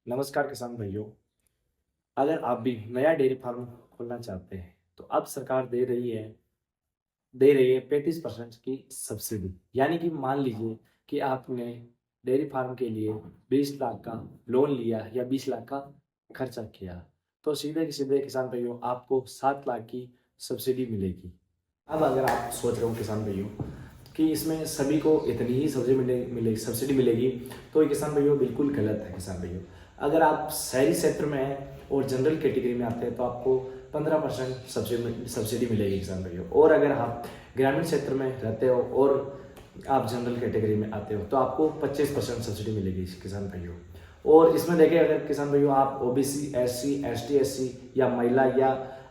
नमस्कार किसान भाइयों। अगर आप भी नया डेयरी फार्म खोलना चाहते हैं तो अब सरकार दे रही है 35% की सब्सिडी। यानी कि मान लीजिए कि आपने डेयरी फार्म के लिए 20 लाख का लोन लिया या 20 लाख का खर्चा किया, तो सीधे के सीधे किसान भाइयों आपको 7 लाख की सब्सिडी मिलेगी। अब अगर आप सोच रहे हो किसान भाइयों कि इसमें सभी को इतनी ही सब्सिडी मिलेगी, तो ये किसान भाइयों बिल्कुल गलत है। किसान भाइयों, अगर आप शहरी क्षेत्र में हैं और जनरल कैटेगरी में आते हैं तो आपको 15% सब्सिडी मिलेगी किसान भाइयों। और अगर आप ग्रामीण क्षेत्र में रहते हो और आप जनरल कैटेगरी में आते हो तो आपको 25% सब्सिडी मिलेगी किसान भाइयों। और इसमें देखें, अगर किसान भाइयों आप ओबीसी, एससी, एसटी, एससी या महिला या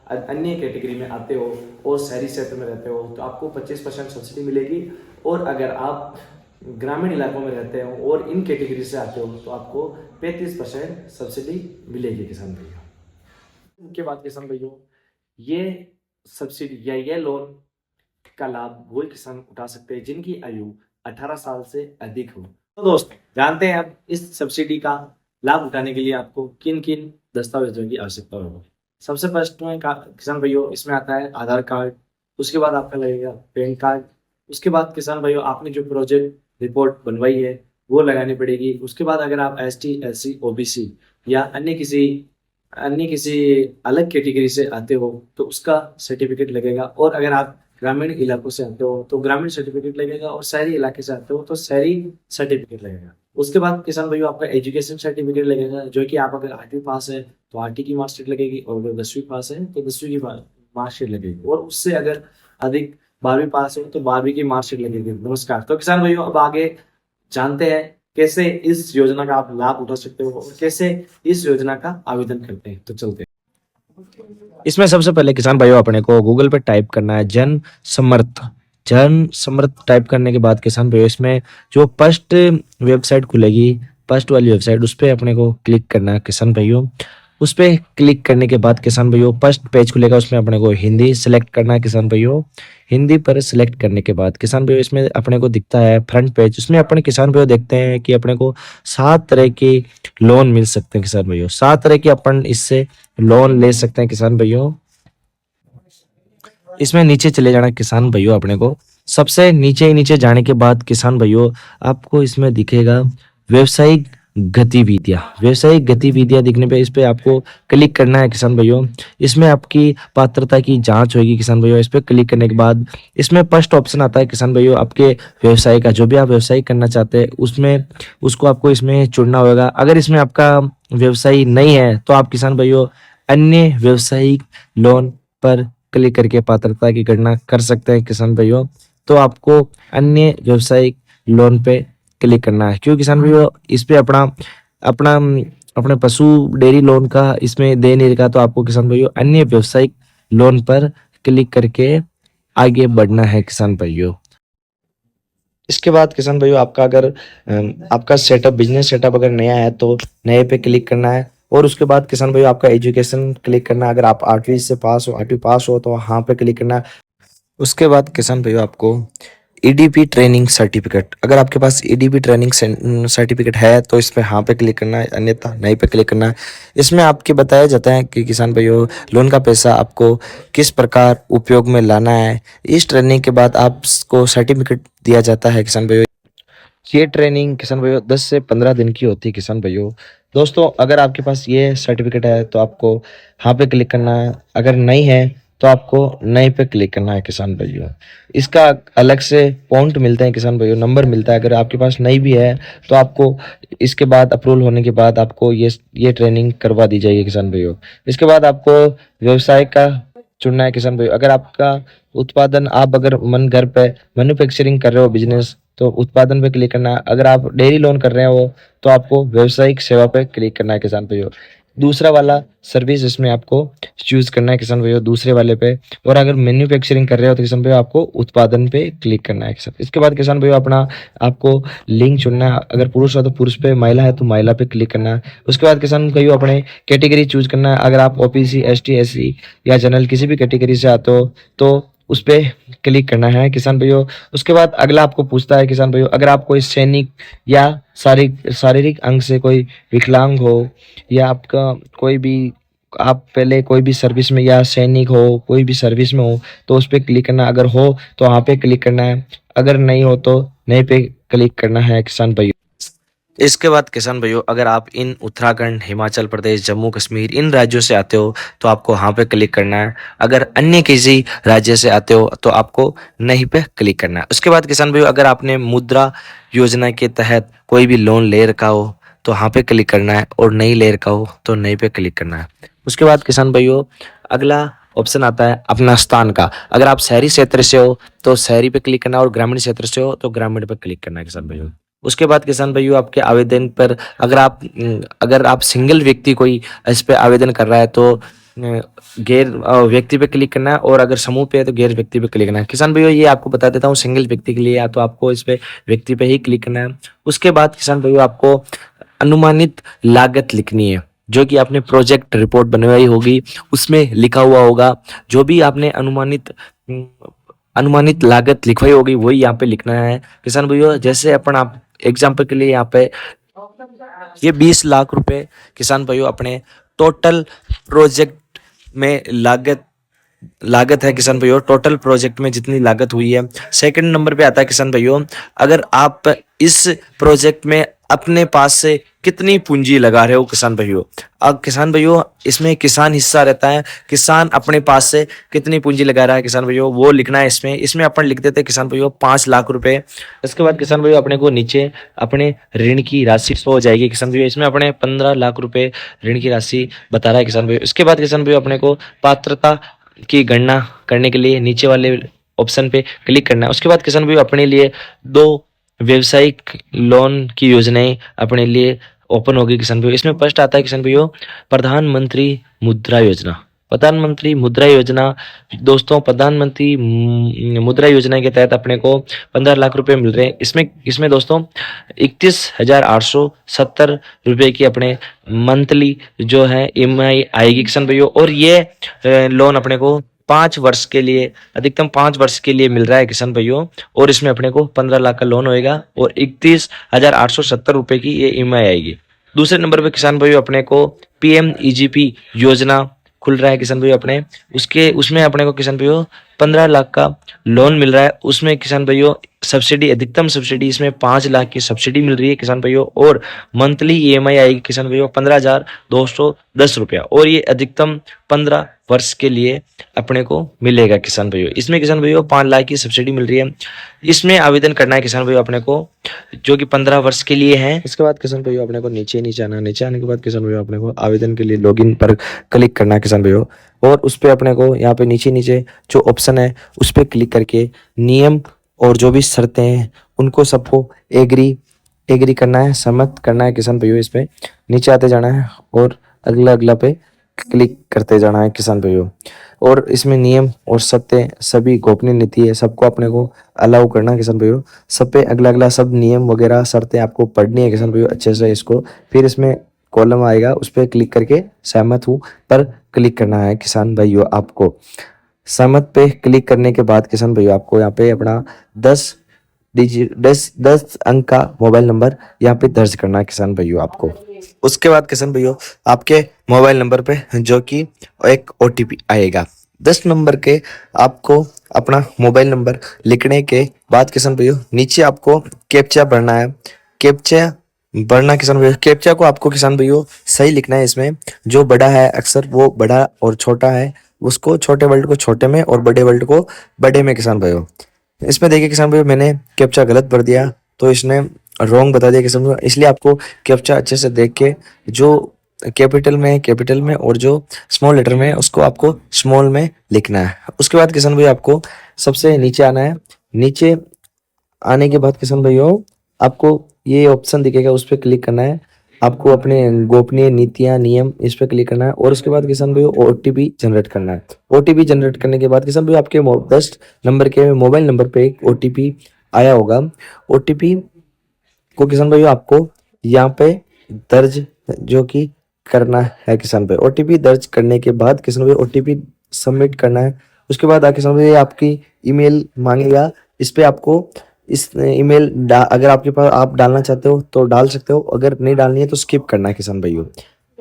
अन्य कैटेगरी में आते हो और शहरी क्षेत्र में रहते हो तो आपको 25% सब्सिडी मिलेगी। और अगर आप ग्रामीण इलाकों में रहते हो और इन कैटेगरी से आते हो तो आपको 35% सब्सिडी मिलेगी किसान भैया। उसके बाद किसान भैया, ये सब्सिडी या ये लोन का लाभ वही किसान उठा सकते हैं जिनकी आयु 18 साल से अधिक हो। तो दोस्तों, जानते हैं अब इस सब्सिडी का लाभ उठाने के लिए आपको किन किन दस्तावेजों की आवश्यकता होगी। सबसे फर्स्ट में किसान भाइयों इसमें आता है आधार कार्ड, उसके बाद आपका लगेगा पैन कार्ड, उसके बाद किसान भाइयों आपने जो प्रोजेक्ट रिपोर्ट बनवाई है वो लगानी पड़ेगी। उसके बाद अगर आप एसटी, एससी, ओबीसी या अन्य किसी अलग कैटेगरी से आते हो तो उसका सर्टिफिकेट लगेगा। और अगर आप ग्रामीण इलाकों से आते हो तो ग्रामीण सर्टिफिकेट लगेगा, और शहरी इलाके से आते हो तो शहरी सर्टिफिकेट लगेगा। उसके बाद किसान भाइयों आपका एजुकेशन सर्टिफिकेट लगेगा, जो कि आप अगर 8वीं पास है तो 8वीं की मार्कशीट लगेगी, और अगर 10वीं पास है तो 10वीं की मार्कशीट लगेगी, और उससे अगर अधिक 12वीं पास हो तो 12वीं की मार्कशीट लगेगी। नमस्कार। तो किसान भाइयों, अब आगे जानते हैं कैसे इस योजना का आप लाभ उठा सकते हो और कैसे इस योजना का आवेदन करते हैं। तो चलते हैं। इसमें सबसे पहले किसान भाइयों अपने को गूगल पे टाइप करना है जन समर्थ टाइप करने के बाद किसान भाइयों इसमें जो फर्स्ट वेबसाइट खुलेगी, फर्स्ट वाली वेबसाइट, उस पर अपने को क्लिक करना है किसान भाइयों। उस पर क्लिक करने के बाद किसान भाइयों फर्स्ट पेज खुलेगा, उसमें अपने को हिंदी सेलेक्ट करना है किसान भाइयों। हिंदी पर सिलेक्ट करने के बाद किसान भाइयों इसमें अपने को दिखता है फ्रंट पेज, उसमें अपने किसान भाइयों देखते हैं कि अपने को 7 तरह के लोन मिल सकते हैं किसान भाइयों। 7 तरह के अपन इससे लोन ले सकते हैं किसान भाइयों। इसमें नीचे चले जाना किसान भाइयों, अपने को सबसे नीचे जाने के बाद किसान भाइयों आपको इसमें दिखेगा व्यावसायिक गतिविधियां दिखने पे इस पे आपको क्लिक करना है किसान भाइयों। इसमें आपकी पात्रता की जांच होगी किसान भाइयों। इस पे क्लिक करने के बाद इसमें फर्स्ट ऑप्शन आता है किसान भाइयों, आपके व्यवसाय का, जो भी आप व्यवसाय करना चाहते हैं उसमें उसको आपको इसमें चुनना होगा। अगर इसमें आपका व्यवसाय नहीं है तो आप किसान भाइयों अन्य व्यवसायिक लोन पर क्लिक करके पात्रता की गणना कर सकते हैं किसान भाइयों। तो आपको अन्य व्यवसायिक लोन पे क्लिक करना है, क्योंकि किसान भाइयों इस पे अपना अपना अपने पशु डेयरी लोन का इसमें दे नहीं रखा, तो आपको किसान भाइयों अन्य व्यवसायिक लोन पर क्लिक करके आगे बढ़ना है किसान भाइयों। इसके बाद किसान भाइयों आपका अगर आपका बिजनेस सेटअप अगर नया है तो नए पे क्लिक करना है। और उसके बाद किसान भाइयों आपका एजुकेशन क्लिक करना है। अगर आप 8वीं पास हो तो हाँ पे क्लिक करना है। उसके बाद किसान भाइयों आपको ईडीपी ट्रेनिंग सर्टिफिकेट, अगर आपके पास ईडीपी ट्रेनिंग सर्टिफिकेट है तो इसमें हाँ पे क्लिक करना है, अन्यथा नहीं पे क्लिक करना है। इसमें आपके बताया जाता है कि किसान भाइयों लोन का पैसा आपको किस प्रकार उपयोग में लाना है। इस ट्रेनिंग के बाद आपको सर्टिफिकेट दिया जाता है किसान भाइयों। ये ट्रेनिंग किसान भाइयों 10 से 15 दिन की होती है किसान भाइयों। दोस्तों, अगर आपके पास ये सर्टिफिकेट है तो आपको हाँ पे क्लिक करना है, अगर नहीं है तो आपको नए पे क्लिक करना है किसान भाइयों। इसका अलग से पॉइंट मिलते हैं किसान भाइयों, नंबर मिलता है। अगर आपके पास नहीं भी है तो आपको इसके बाद अप्रूवल होने के बाद आपको ये ट्रेनिंग करवा दी जाएगी किसान भाइयों। इसके बाद आपको व्यवसाय का चुनना है किसान भाइयों। अगर आपका उत्पादन, आप अगर घर पे मैन्युफैक्चरिंग कर रहे हो बिजनेस, तो उत्पादन पे क्लिक करना है। अगर आप डेयरी लोन कर रहे हो तो आपको व्यावसायिक सेवा पे क्लिक करना है किसान भाइयों। दूसरा वाला सर्विस इसमें आपको चूज करना है किसान भाइयों, दूसरे वाले पे। और अगर मैन्युफैक्चरिंग कर रहे हो तो किसान भाइयों आपको उत्पादन पे क्लिक करना है किसान। इसके बाद किसान भाइयों अपना आपको लिंग चुनना है। अगर पुरुष है तो पुरुष पे, महिला है तो महिला पे क्लिक करना है। उसके बाद किसान भाइयों अपने कैटेगरी चूज करना है। अगर आप ओबीसी, एसटी, एससी या जनरल किसी भी कैटेगरी से आते हो तो उस पे क्लिक करना है किसान भाइयों। उसके बाद अगला आपको पूछता है किसान भाइयों, अगर आप कोई सैनिक या शारीरिक शारीरिक अंग से कोई विकलांग हो, या आपका कोई भी, आप पहले कोई भी सर्विस में या सैनिक हो, कोई भी सर्विस में हो, तो उस पे क्लिक करना, अगर हो तो वहाँ पे क्लिक करना है, अगर नहीं हो तो नहीं पे क्लिक करना है किसान भाइयों। इसके बाद किसान भाइयों, अगर आप इन उत्तराखंड, हिमाचल प्रदेश, जम्मू कश्मीर इन राज्यों से आते हो तो आपको हाँ पे क्लिक करना है। अगर अन्य किसी राज्य से आते हो तो आपको नहीं पे क्लिक करना है। उसके बाद किसान भाइयों, अगर आपने मुद्रा योजना के तहत कोई भी लोन ले रखा हो तो हाँ पे क्लिक करना है, और नहीं ले रखा हो तो नहीं पे क्लिक करना है। उसके बाद किसान भाइयों, अगला ऑप्शन आता है अपना स्थान का। अगर आप शहरी क्षेत्र से हो तो शहरी पे क्लिक करना है, और ग्रामीण क्षेत्र से हो तो ग्रामीण पे क्लिक करना है किसान भाइयों। उसके बाद किसान भाइयों, आपके आवेदन पर, अगर आप सिंगल व्यक्ति कोई इस पे आवेदन कर रहा है तो गैर व्यक्ति पे क्लिक करना है, और अगर समूह पे है तो गैर व्यक्ति पे क्लिक करना है। किसान भाइयों, ये आपको बता देता हूँ, सिंगल व्यक्ति के लिए या तो आपको इस पे व्यक्ति पे ही क्लिक करना है। उसके बाद किसान भाइयों, आपको अनुमानित लागत लिखनी है, जो कि आपने प्रोजेक्ट रिपोर्ट बनवाई होगी उसमें लिखा हुआ होगा। जो भी आपने अनुमानित लागत लिखवाई होगी वही यहाँ पे लिखना है किसान भैया। जैसे अपन, आप एग्जाम्पल के लिए यहाँ पे ये 20 लाख रुपए किसान भाइयों अपने टोटल प्रोजेक्ट में लागत है किसान भाइयों। टोटल प्रोजेक्ट में जितनी लागत हुई है, सेकंड नंबर पे आता है किसान भाइयों, अगर आप इस प्रोजेक्ट में अपने पास से कितनी पूंजी लगा रहे हो किसान भाइयों। अब किसान भाइयों, इसमें किसान हिस्सा रहता है, किसान अपने पास से कितनी पूंजी लगा रहा है किसान भाइयों वो लिखना है। इसमें अपन लिख देते हैं किसान भाइयों 5 लाख रुपए। इसके बाद किसान भाइयों, अपने को नीचे अपने ऋण की राशि शो हो जाएगी किसान भाइयों। इसमें अपने 15 लाख रुपए ऋण की राशि बता रहा है किसान भाइयों। इसके बाद किसान भाइयों, अपने को पात्रता की गणना करने के लिए नीचे वाले ऑप्शन पे क्लिक करना है। उसके बाद किसान भाई, अपने लिए 2 व्यवसायिक लोन की योजनाएं अपने लिए ओपन होगी किसान भाई। इसमें फर्स्ट आता है किसान भाइयों प्रधानमंत्री मुद्रा योजना। प्रधानमंत्री मुद्रा योजना दोस्तों, प्रधानमंत्री मुद्रा योजना के तहत अपने को 15 लाख रुपए मिल रहे हैं। इसमें दोस्तों 31,870 रुपए की अपने मंथली जो है EMI आएगी किसान भाइयों। और ये लोन अपने को 5 वर्ष के लिए, अधिकतम 5 वर्ष के लिए मिल रहा है किसान भाइयों। और इसमें अपने को 15 लाख का लोन होएगा और 31,870 रुपए की ये EMI आएगी। दूसरे नंबर पे किसान भाइयों, अपने को PMEGP योजना खुल रहा है किसान भाइयों अपने, उसमें अपने को किसान भाइयों 15 लाख का लोन मिल रहा है। उसमें किसान भाइयों सब्सिडी, अधिकतम सब्सिडी इसमें 5 लाख की सब्सिडी मिल रही है किसान भाइयों। और मंथली EMI आएगी किसान भाइयों 15,210 रुपया। और ये अधिकतम 15 वर्ष के लिए अपने को मिलेगा किसान भाइयों। इसमें किसान भाइयों 5 लाख की सब्सिडी मिल रही है। इसमें आवेदन करना है किसान भाइयों अपने को, जो कि 15 वर्ष के लिए है। इसके बाद किसान भाइयों, अपने को नीचे आना है। नीचे आने के बाद किसान भाइयों, अपने को आवेदन के लिए लॉगिन पर क्लिक करना है किसान भाइयों। और उस पर अपने को यहाँ पे नीचे जो ऑप्शन है उस पर क्लिक करके नियम और जो भी शर्तें हैं उनको सबको एग्री करना है, सहमत करना है किसान भाइयों। इस पे नीचे आते जाना है और अगला पे क्लिक करते जाना है किसान भाइयों। और इसमें नियम और शर्तें सभी गोपनीय नीति है, सबको अपने को अलाउ करना है किसान भाइयों। सब पे अगला सब नियम वगैरह शर्तें आपको पढ़नी है किसान भाइयों अच्छे से इसको। फिर इसमें कॉलम आएगा, उस पर क्लिक करके सहमत हूँ पर क्लिक करना है किसान भाइयों। आपको सहमत पे क्लिक करने के बाद किसान भाइयों, आपको यहाँ पे अपना 10 अंक का मोबाइल नंबर यहाँ पे दर्ज करना है किसान भाइयों आपको। उसके बाद किसान भाइयों, आपके मोबाइल नंबर पे जो कि एक OTP आएगा 10 नंबर के। आपको अपना मोबाइल नंबर लिखने के बाद किसान भाइयों, नीचे आपको कैप्चा भरना है। कैप्चा भरना किसान भाइयों, कैप्चा को आपको किसान भाइयों सही लिखना है। इसमें जो बड़ा है अक्षर वो बड़ा और छोटा है उसको छोटे वर्ड को छोटे में और बड़े वर्ड को बड़े में किसान भाइयों। इसमें देखिए किसान भाइयों, मैंने कैप्चा गलत भर दिया तो इसने रॉन्ग बता दिया किसान भाइयों। इसलिए आपको कैप्चा अच्छे से देख के जो कैपिटल में और जो स्मॉल लेटर में उसको आपको स्मॉल में लिखना है। उसके बाद किसान भाइयों, आपको सबसे नीचे आना है। नीचे आने के बाद किसान भाइयों, आपको ये ऑप्शन दिखेगा, उस पर क्लिक करना है। आपको अपने गोपनीय नीतियां नियम इस पर क्लिक करना है। और उसके बाद किसान भाइयों OTP जनरेट करना है। OTP जनरेट करने के बाद किसान भाइयों, आपके 10 नंबर के मोबाइल नंबर पे एक OTP आया होगा। OTP को किसान भाइयों आपको यहाँ पे दर्ज जो कि करना है किसान भाई। OTP दर्ज करने के बाद किसान भाई OTP सबमिट करना है। उसके बाद आगे किसान भाई ये आपकी ईमेल मांगेगा। इस पे आपको इस ईमेल अगर आपके पास आप डालना चाहते हो तो डाल सकते हो, अगर नहीं डालनी है तो स्किप करना है किसान भाइयों।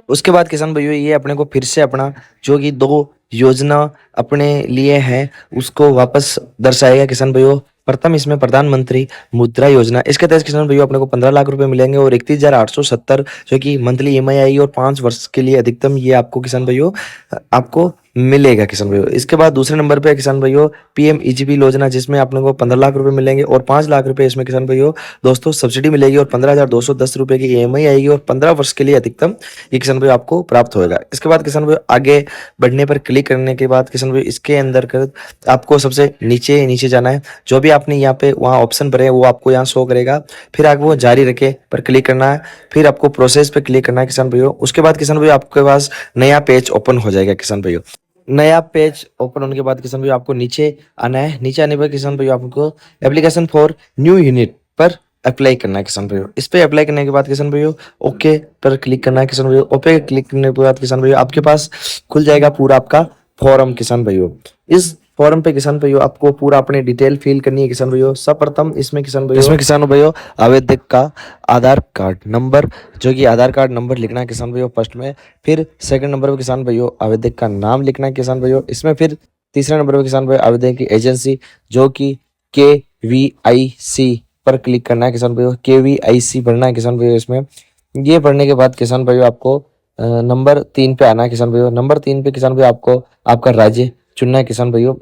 उसके बाद किसान भाइयों ये अपने को फिर से अपना जो कि 2 योजना अपने लिए है उसको वापस दर्शाएगा किसान भाइयों। प्रथम इसमें प्रधानमंत्री मुद्रा योजना, इसके तहत किसान भाइयों अपने को 15 लाख रुपए मिलेंगे और 31,870 जो कि मंथली ईएमआई आएगी और 5 वर्ष के लिए अधिकतम ये आपको किसान भाइयों आपको मिलेगा किसान भाइयों। इसके बाद दूसरे नंबर पे किसान भाइयों पीएम ईजीपी योजना, जिसमें अपने को 15 लाख रुपए मिलेंगे और 5 लाख रुपए इसमें किसान भाइयों दोस्तों सब्सिडी मिलेगी और 15,210 रुपए की ईएमआई आएगी और 15 वर्ष के लिए अधिकतम ये किसान भाई आपको प्राप्त होगा। इसके बाद किसान भाई आगे बढ़ने पर क्लिक करने के बाद किसान भाई इसके अंदर कर आपको सबसे नीचे नीचे जाना है। जो भी आपने यहाँ पे वहाँ ऑप्शन भरे हैं वो आपको यहाँ शो करेगा। फिर आगे वो जारी रखे पर क्लिक करना है, फिर आपको प्रोसेस पे क्लिक करना है किसान भाइयों। उसके बाद किसान भाई आपके पास नया पेज ओपन हो जाएगा किसान भाइयों। नया पेज ओपन होने के बाद किसान भाइयों आपको नीचे आना है। नीचे आने पर किसान भाइयों आपको एप्लीकेशन फॉर न्यू यूनिट पर अप्लाई करना है किसान भाइयों। इस पे अप्लाई करने के बाद किसान भाइयों ओके पर क्लिक करना है किसान भाइयों। ओके क्लिक करने के बाद किसान भाइयों आपके पास खुल जाएगा पूरा आपका फॉर्म किसान भाइयों। इस फॉर्म पे किसान भाइयों आपको पूरा अपने डिटेल फिल करनी है किसान भाइयों। सर्वप्रथम इसमें किसान भाइयों आवेदक का आधार कार्ड नंबर, जो कि आधार कार्ड नंबर लिखना है किसान भाइयों फर्स्ट में। फिर सेकंड नंबर पे किसान भाइयों आवेदक का नाम लिखना है किसान भाइयों। इसमें फिर तीसरे नंबर पे किसान भाइयों आवेदक की एजेंसी जो कि KVIC पर क्लिक करना है किसान भाइयों। KVIC भरना है किसान भाइयों इसमें। ये भरने के बाद किसान भाइयों आपको नंबर 3 पे आना है किसान भाइयों। नंबर 3 पे किसान भाइयों आपको आपका राज्य चुनना है किसान भाइयों।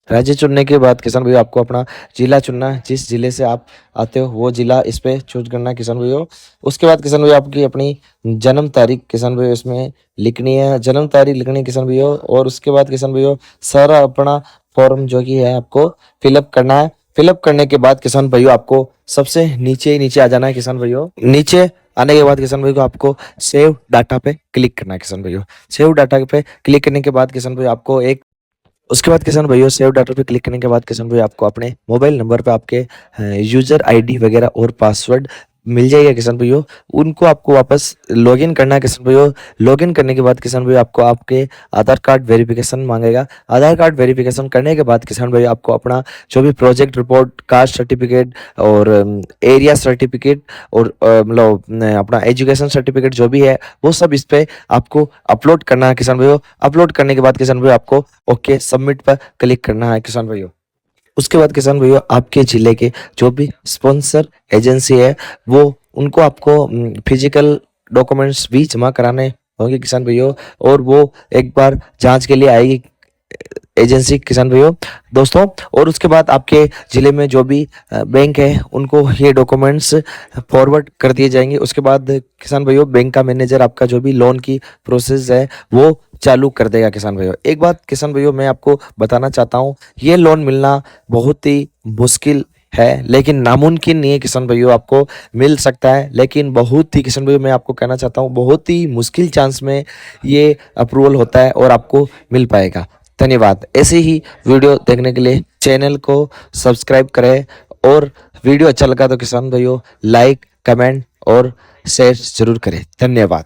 राज्य चुनने के बाद किसान भाइयों आपको अपना जिला चुनना है। जिस जिले से आप आते हो वो जिला इस पे चूज करना है किसान भाइयों। उसके बाद किसान भाइयों आपकी अपनी जन्म तारीख किसान भाइयों इसमें लिखनी है। जन्म तारीख लिखनी है किसान भाइयों। और उसके बाद किसान भाइयों सारा अपना फॉर्म जो कि है आपको फिलअप करना है। फिलअप करने के बाद किसान भाइयों आपको सबसे नीचे नीचे आ जाना है किसान भाइयों। नीचे आने के बाद किसान भाई को आपको सेव डाटा पे क्लिक करना है किसान भाइयों। सेव डाटा पे क्लिक करने के बाद किसान भाई आपको एक उसके बाद किसान भाइयों सेव डाटा पे क्लिक करने के बाद किसान भाई आपको अपने मोबाइल नंबर पे आपके यूजर आईडी वगैरह और पासवर्ड मिल जाएगा किसान भाइयों। उनको आपको वापस लॉगिन करना है किसान भाइयों। लॉगिन करने के बाद किसान भाई आपको आपके आधार कार्ड वेरिफिकेशन मांगेगा। आधार कार्ड वेरिफिकेशन करने के बाद किसान भाई आपको अपना जो भी प्रोजेक्ट रिपोर्ट, कास्ट सर्टिफिकेट और एरिया सर्टिफिकेट और मतलब अपना एजुकेशन सर्टिफिकेट जो भी है वो सब इस पे आपको अपलोड करना है किसान भाइयों। अपलोड करने के बाद किसान भाई आपको ओके सबमिट पर क्लिक करना है किसान भाइयों। उसके बाद किसान भाइयों आपके जिले के जो भी स्पॉन्सर एजेंसी है वो उनको आपको फिजिकल डॉक्यूमेंट्स भी जमा कराने होंगे किसान भाइयों। और वो एक बार जांच के लिए आएगी एजेंसी किसान भाइयों दोस्तों। और उसके बाद आपके जिले में जो भी बैंक है उनको ये डॉक्यूमेंट्स फॉरवर्ड कर दिए जाएंगे। उसके बाद किसान भाइयों बैंक का मैनेजर आपका जो भी लोन की प्रोसेस है वो चालू कर देगा किसान भाइयों। एक बात किसान भाइयों मैं आपको बताना चाहता हूँ, ये लोन मिलना बहुत ही मुश्किल है लेकिन नामुमकिन नहीं है किसान भाइयों। आपको मिल सकता है लेकिन बहुत ही किसान भाइयों मैं आपको कहना चाहता हूँ बहुत ही मुश्किल चांस में ये अप्रूवल होता है और आपको मिल पाएगा। धन्यवाद। ऐसे ही वीडियो देखने के लिए चैनल को सब्सक्राइब करें और वीडियो अच्छा लगा तो किसान भाइयों लाइक, कमेंट और शेयर जरूर करें। धन्यवाद।